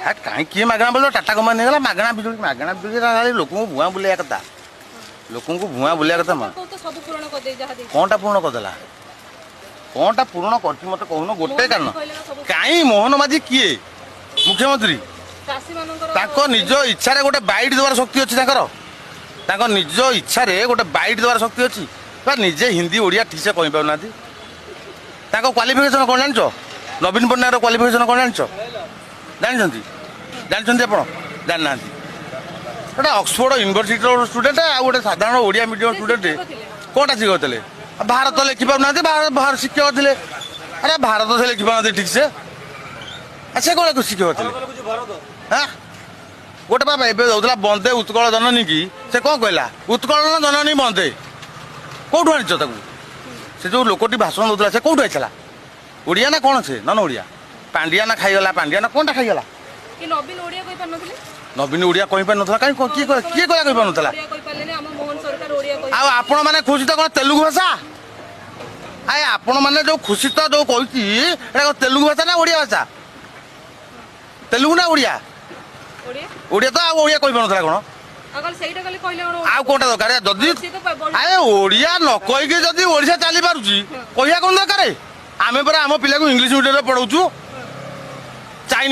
कहीं किए मागणा बोल टाटा कंपनी गला मागणा बिजुली लोक भुआ बुलाया कथा लोक भुआ बुलाया कथा कौनटा पूर्ण करदेला कौनटा पूर्ण कर मत कहून गोटे कारण कहीं मोहन माझी किए मुख्यमंत्री निज इच्छा गोटे बाइट देवार शक्ति अच्छी निज इच्छा गोटे बाइट देवार शक्ति अच्छी निजे हिंदी ओडिया ठीक से कही पाना क्वालिफिकेशन कौन जान नवीन पट्टनायक क्वालिफिकेशन कौन जान जानते जानते आप जाना गोटे ऑक्सफोर्ड यूनिवर्सिटी स्टूडेंट आ गोटे साधारण ओडिया मीडियम स्टूडेंट कौटा शिखुले भारत लिखि पाना बाहर शिक्षक थे अरे भारत से लिखि पाना ठीक से से कौन शिक्षक थे हाँ गोटे बाबा एवं दौला बंदे उत्कल जननी की से कौन कहला उत्कल जननी बंदे कौटू आनी से जो लोकटी भाषण दौला से कौटू आईला ओडिया ना कौन से नन ओडिया पांडिया ना खाईगला पांडिया ना कौनटा खाईगला नवीन ओडिया कही पार ना कहीं किए किए कह पार आपण मैंने खुशी तो कौन तेलुगु भाषा आए आपण मैंने जो खुशी तो जो कही तेलुगु भाषा ना ओडिया भाषा तेलुगु ना ओडिया ओडिया तो ओडिया कही पार कौन आ कौटा दरकार जदि आए ओडिया न कहीकि जदि ओडिशा चली पारुची कहिया कौन दरकार आम पर आम पिला इंग्लीश मीडियम पढ़ाऊँ चाइनीज